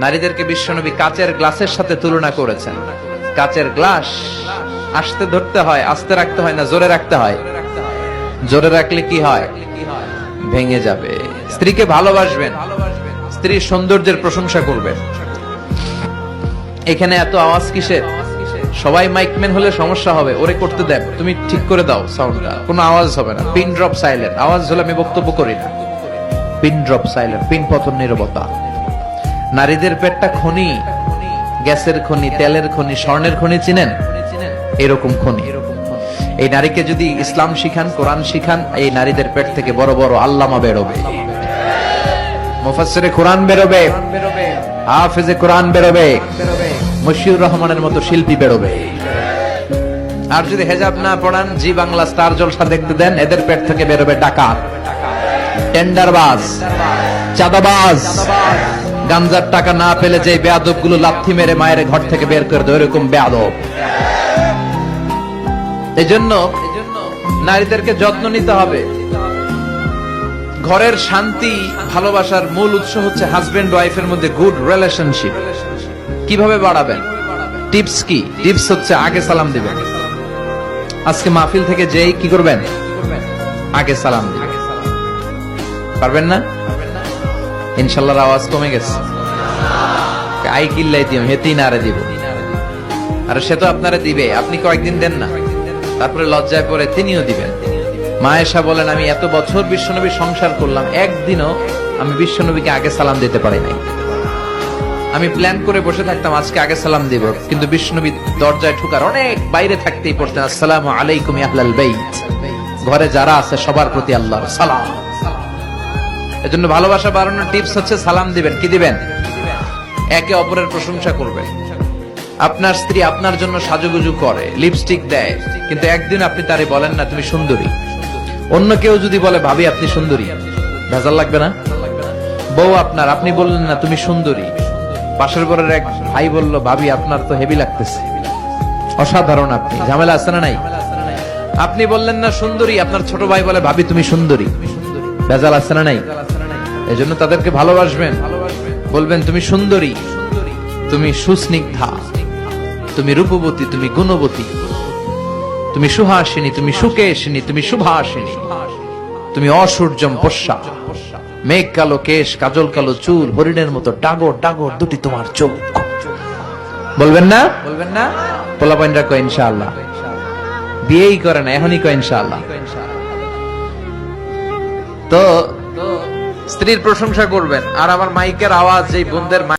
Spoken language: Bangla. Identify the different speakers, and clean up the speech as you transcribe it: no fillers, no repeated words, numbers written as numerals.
Speaker 1: নারীদেরকে বিশ্বনবী কাচের গ্লাসের সাথে তুলনা করেছেন। কাচের গ্লাস আস্তে ধরতে হয়, আস্তে রাখতে হয় না জোরে রাখতে হয়? জোরে রাখলে কি হয়? ভেঙে যাবে। স্ত্রীকে ভালোবাসবেন, স্ত্রীর সৌন্দর্যের প্রশংসা করবেন। এখানে এত আওয়াজ কিসের? সবাই মাইকম্যান হলে সমস্যা হবে, ওরে করতে দেন, তুমি ঠিক করে দাও সাউন্ডটা, কোনো আওয়াজ হবে না। Pin drop silent. আওয়াজ হলে আমি বক্তব্য করি না। পিন ড্রপ সাইলেন্ট, পিন পতন নীরবতা। নারীদের পেটটা খনি, গ্যাসের খনি, তেলের খনি, স্বর্ণের খনি, চিনেন? এরকম খনি। এই নারীকে যদি ইসলাম শিখান, কোরআন শিখান, এই নারীদের পেট থেকে বড় বড় আল্লামা বেরোবে, মুফাসসিরে কোরআন বেরোবে, হাফেজে কোরআন বেরোবে, মশিউর রহমানের মতো শিল্পী বেরোবে। আর যদি হেজাব না পড়ান, জি বাংলা স্টার জলসা দেখতে দেন, এদের পেট থেকে বেরোবে ডাকাত, টেন্ডারবাজ, চাঁদাবাজ। গাঞ্জার টাকা না পেলে যে বেয়াদব গুলো লাথি মেরে মায়ের ঘর থেকে বের করে দেয়, ওরকম বেয়াদব। এই জন্য নারীদেরকে যত্ন নিতে হবে। ঘরের শান্তি, ভালোবাসার মূল উৎস হচ্ছে হাজবেন্ড ওয়াইফের মধ্যে গুড রিলেশনশিপ। কিভাবে বাড়াবেন? টিপস কি? টিপস হচ্ছে আগে সালাম দিবেন। আজকে মাহফিল থেকে যেই কি করবেন? আগে সালাম দিবেন। পারবেন না? ইনশাআল্লাহ আওয়াজ কমে গেছে। আই কিল্লাই দিও, হেতেই নারে দিব। আর সে তো আপনারা দিবে, আপনি কয়েকদিন দেন না, তারপরে লজ্জায় পড়ে তিনিও দিবেন। মা আয়েশা বলেন, আমি এত বছর বিশ্বনবীর সংসার করলাম, একদিনও আমি বিশ্বনবীকে আগে সালাম দিতে পারি নাই। আমি প্ল্যান করে বসে থাকতাম আজকে আগে সালাম দিব, কিন্তু বিশ্বনবী দরজায় ঢোকার অনেক বাইরে থাকতেই পড়তেন, আসসালামু আলাইকুম ইয়া আহলাল বাইত। ঘরে যারা আছে সবার প্রতি আল্লাহর সালাম। এজন্য ভালোবাসা বাড়ানোর টিপস হচ্ছে সালাম দিবেন। কি দিবেন? একে অপরের প্রশংসা করবেন। আপনার স্ত্রী আপনার জন্য সাজুগুজু করে, লিপস্টিক দেয়, কিন্তু একদিন আপনি তারে বলেন না তুমি সুন্দরী। অন্য কেউ যদি বলে ভাবি আপনি সুন্দরী, ভেজাল লাগবে না? বউ আপনার, আপনি বললেন না তুমি সুন্দরী, পাশের ঘরের এক ভাই বলল ভাবি আপনার তো হেভি লাগতেছে, অসাধারণ, আপনি ঝামেলা আছে না নাই? আপনি বললেন না সুন্দরী, আপনার ছোট ভাই বলে ভাবি তুমি সুন্দরী, ভেজাল আছে না নাই? এজন্য তাদেরকে ভালোবাসবেন, বলবেন তুমি সুন্দরী, তুমি সুস্নিগ্ধা, তুমি রূপবতী, তুমি গুণবতী, তুমি সুহাসিনী, তুমি সুকেশিনী, তুমি শুভাসিনী, তুমি অসূর্যম পোষ্যা, মেঘ কালো কেশ, কাজল কালো চুল, হরিণের মতো ডাগর ডাগর দুটি তোমার চোখ। বলবেন না? বলবেন না? পোলাপাইনরা কয় ইনশাআল্লাহ। বিয়েই করে না, এখনই কয় ইনশাআল্লাহ। তো স্ত্রীর প্রশংসা করবেন। আর আমার মাইকের আওয়াজ, এই বোনদের